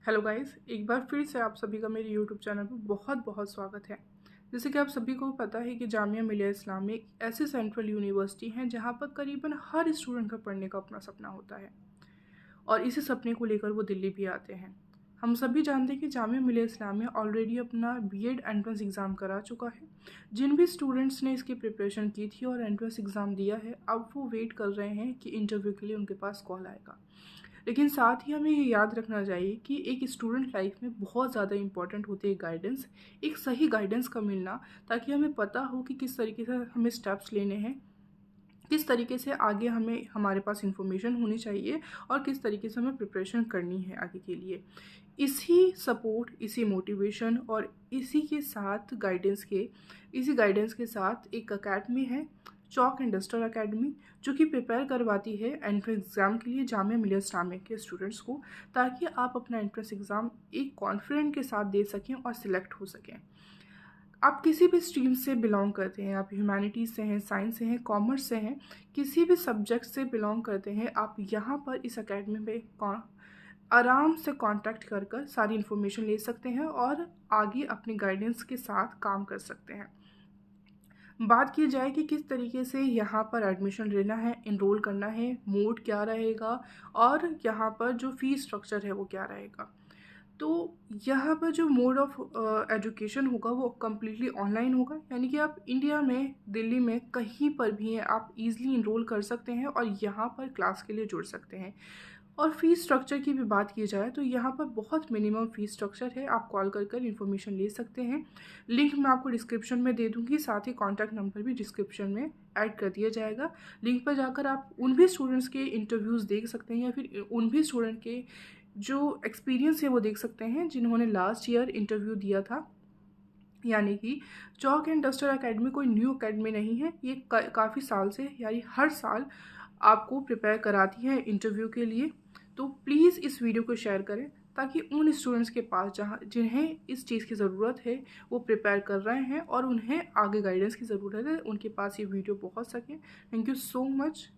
Hello guys, एक बार फिर से आप सभी का मेरे यूट्यूब चैनल पर बहुत बहुत स्वागत है। जैसे कि आप सभी को पता है कि जामिया मिलिया इस्लामिया एक ऐसी सेंट्रल यूनिवर्सिटी है जहां पर करीबन हर स्टूडेंट का पढ़ने का अपना सपना होता है और इसी सपने को लेकर वो दिल्ली भी आते हैं। हम सभी जानते हैं कि जामिया मिलिया इस्लामिया ऑलरेडी अपना बीएड एंट्रेंस एग्ज़ाम करा चुका है। जिन भी स्टूडेंट्स ने इसकी प्रिपरेशन की थी और एंट्रेंस एग्ज़ाम दिया है, अब वो वेट कर रहे हैं कि इंटरव्यू के लिए उनके पास कॉल आएगा। लेकिन साथ ही हमें ये याद रखना चाहिए कि एक स्टूडेंट लाइफ में बहुत ज़्यादा इंपॉर्टेंट होती है गाइडेंस, एक सही गाइडेंस का मिलना, ताकि हमें पता हो कि किस तरीके से हमें स्टेप्स लेने हैं, किस तरीके से आगे हमें हमारे पास इंफॉर्मेशन होनी चाहिए और किस तरीके से हमें प्रिपरेशन करनी है आगे के लिए। इसी सपोर्ट, इसी मोटिवेशन और इसी गाइडेंस के साथ एक अकेडमी है, चॉक एंड डस्टर अकेडमी, जो कि प्रिपेयर करवाती है एंट्रेंस एग्ज़ाम के लिए जामिया मिलिया इस्लामिया के स्टूडेंट्स को, ताकि आप अपना एंट्रेंस एग्ज़ाम एक कॉन्फिडेंट के साथ दे सकें और सिलेक्ट हो सकें। आप किसी भी स्ट्रीम से बिलोंग करते हैं, आप ह्यूमैनिटीज़ से हैं, साइंस से हैं, कॉमर्स से हैं, किसी भी सब्जेक्ट से बिलोंग करते हैं, आप यहाँ पर इस अकेडमी में आराम से कांटेक्ट कर कर सारी इन्फॉर्मेशन ले सकते हैं और आगे अपनी गाइडेंस के साथ काम कर सकते हैं। बात की जाए कि किस तरीके से यहाँ पर एडमिशन लेना है, इनरोल करना है, मोड क्या रहेगा और यहाँ पर जो फ़ीस स्ट्रक्चर है वो क्या रहेगा। तो यहाँ पर जो मोड ऑफ एजुकेशन होगा वो कम्प्लीटली ऑनलाइन होगा, यानी कि आप इंडिया में, दिल्ली में कहीं पर भी हैं, आप इजीली इनरोल कर सकते हैं और यहाँ पर क्लास के लिए जुड़ सकते हैं। और फ़ीस स्ट्रक्चर की भी बात की जाए तो यहाँ पर बहुत मिनिमम फ़ीस स्ट्रक्चर है, आप कॉल कर इन्फॉर्मेशन ले सकते हैं। लिंक मैं आपको डिस्क्रिप्शन में दे दूँगी, साथ ही कॉन्टैक्ट नंबर भी डिस्क्रिप्शन में ऐड कर दिया जाएगा। लिंक पर जाकर आप उन भी स्टूडेंट्स के इंटरव्यूज़ देख सकते हैं या फिर उन भी स्टूडेंट के जो एक्सपीरियंस है वो देख सकते हैं जिन्होंने लास्ट ईयर इंटरव्यू दिया था। यानी कि चॉक एंड डस्टर अकेडमी कोई न्यू अकेडमी नहीं है, ये काफ़ी साल से, यानी हर साल आपको प्रिपेयर कराती है इंटरव्यू के लिए। तो प्लीज़ इस वीडियो को शेयर करें ताकि उन स्टूडेंट्स के पास जिन्हें इस चीज़ की ज़रूरत है, वो प्रिपेयर कर रहे हैं और उन्हें आगे गाइडेंस की ज़रूरत है, उनके पास ये वीडियो पहुंच सके। Thank you so much.